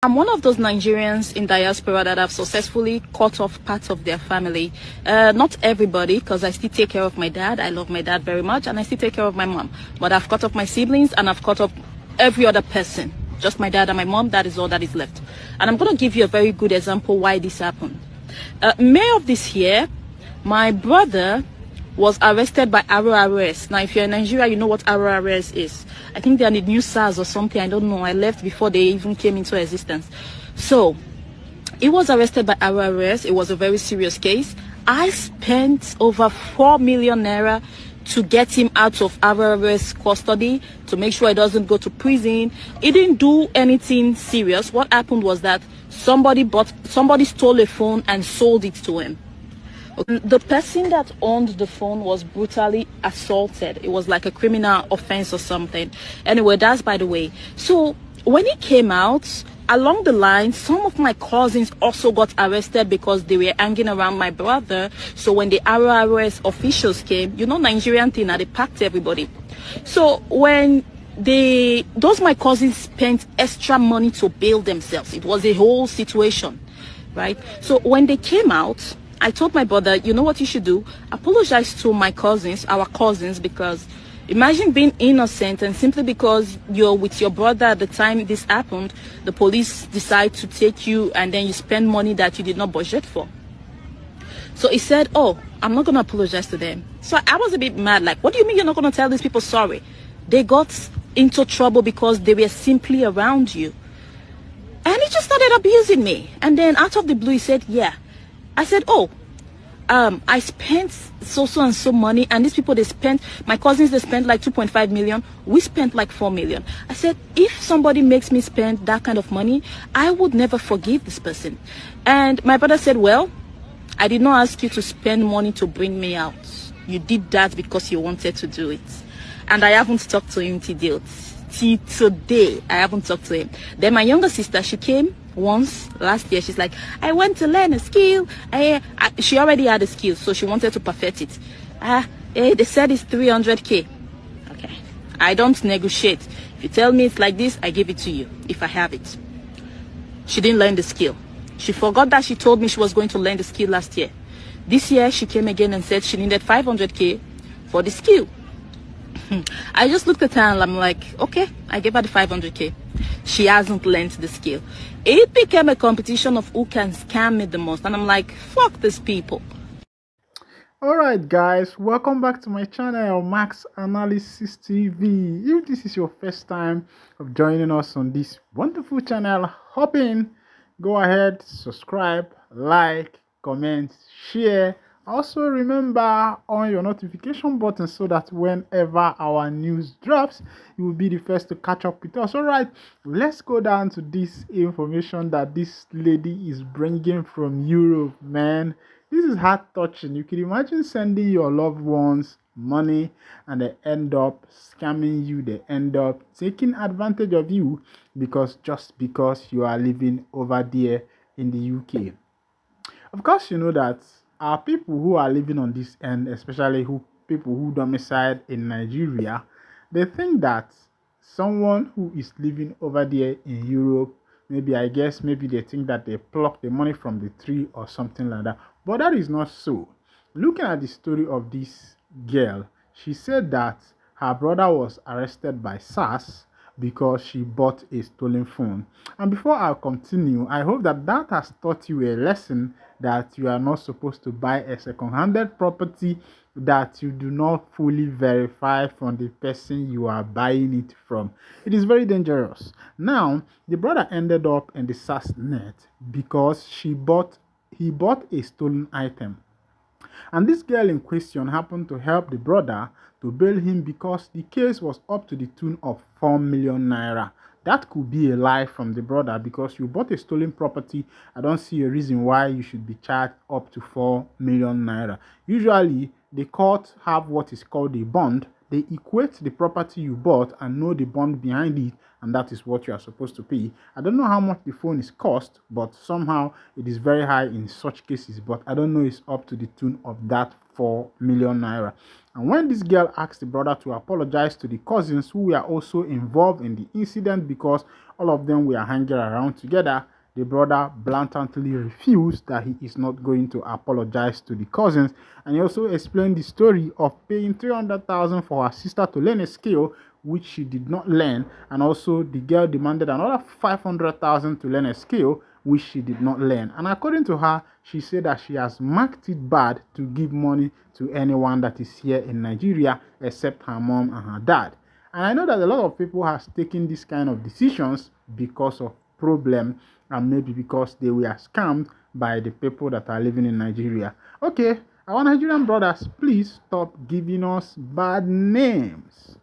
I'm one of those Nigerians in diaspora that have successfully cut off parts of their family. Not everybody, because I still take care of my dad. I love my dad very much, and I still take care of my mom. But I've cut off my siblings, and I've cut off every other person. Just my dad and my mom, that is all that is left. And I'm going to give you a very good example why this happened. May of this year, my brother was arrested by RRS. Now, if you're in Nigeria, you know what RRS is. I think they're the new SARS or something. I don't know. I left before they even came into existence. So, he was arrested by RRS. It was a very serious case. I spent over 4 million naira to get him out of RRS custody, to make sure he doesn't go to prison. He didn't do anything serious. What happened was that somebody stole a phone and sold it to him. The person that owned the phone was brutally assaulted. It was like a criminal offense or something. Anyway, that's by the way. So when he came out, along the line, some of my cousins also got arrested because they were hanging around my brother. So when the RRS officials came, you know, Nigerian thing, they packed everybody. So when those my cousins spent extra money to bail themselves. It was a whole situation, right? So when they came out, I told my brother, you know what you should do? Apologize to my cousins, our cousins, because imagine being innocent and simply because you're with your brother at the time this happened, the police decide to take you and then you spend money that you did not budget for. So he said, oh, I'm not going to apologize to them. So I was a bit mad, like, what do you mean you're not going to tell these people sorry? They got into trouble because they were simply around you. And he just started abusing me. And then out of the blue, he said, yeah. I said, oh, I spent so and so money, and these people, my cousins, they spent like 2.5 million. We spent like 4 million. I said, if somebody makes me spend that kind of money, I would never forgive this person. And my brother said, well, I did not ask you to spend money to bring me out. You did that because you wanted to do it. And I haven't talked to him till today. I haven't talked to him. Then my younger sister, she came once last year. She's like, I went to learn a skill. She already had a skill, so she wanted to perfect it. They said it's 300k. Okay, I don't negotiate. If you tell me it's like this, I give it to you if I have it. She didn't learn the skill. She forgot that she told me she was going to learn the skill last year. This year she came again and said she needed 500k for the skill. I just looked at her and I'm like, okay, I gave her the 500k. She hasn't learned the skill. It became a competition of who can scam me the most. And I'm like, fuck these people. Alright guys, welcome back to my channel, Max Analysis TV. If this is your first time of joining us on this wonderful channel, hop in, go ahead, subscribe, like, comment, share. Also remember on your notification button so that whenever our news drops, you will be the first to catch up with us. Alright, let's go down to this information that this lady is bringing from Europe, man. This is heart touching. You can imagine sending your loved ones money and they end up scamming you, they end up taking advantage of you just because you are living over there in the UK. Of course, you know that our people who are living on this end, especially people who domicile in Nigeria, they think that someone who is living over there in Europe, maybe they think that they pluck the money from the tree or something like that. But that is not so. Looking at the story of this girl, she said that her brother was arrested by SARS because she bought a stolen phone. And before I continue, I hope that has taught you a lesson that you are not supposed to buy a second-handed property that you do not fully verify from the person you are buying it from. It is very dangerous. Now, the brother ended up in the SARS net because he bought a stolen item. And this girl in question happened to help the brother to bail him because the case was up to the tune of 4 million naira. That could be a lie from the brother because you bought a stolen property. I don't see a reason why you should be charged up to 4 million naira. Usually, the court have what is called a bond they equate the property you bought and know the bond behind it, and that is what you are supposed to pay. I don't know how much the phone is cost, but somehow it is very high in such cases, but I don't know it's up to the tune of that 4 million naira. And when this girl asked the brother to apologize to the cousins who were also involved in the incident because all of them were hanging around together, the brother blatantly refused that he is not going to apologize to the cousins, and he also explained the story of paying 300,000 for her sister to learn a skill which she did not learn, and also the girl demanded another 500,000 to learn a skill which she did not learn. And according to her, she said that she has marked it bad to give money to anyone that is here in Nigeria except her mom and her dad. And I know that a lot of people have taken this kind of decisions because of problem, and maybe because they were scammed by the people that are living in Nigeria. Okay, our Nigerian brothers, please stop giving us bad names.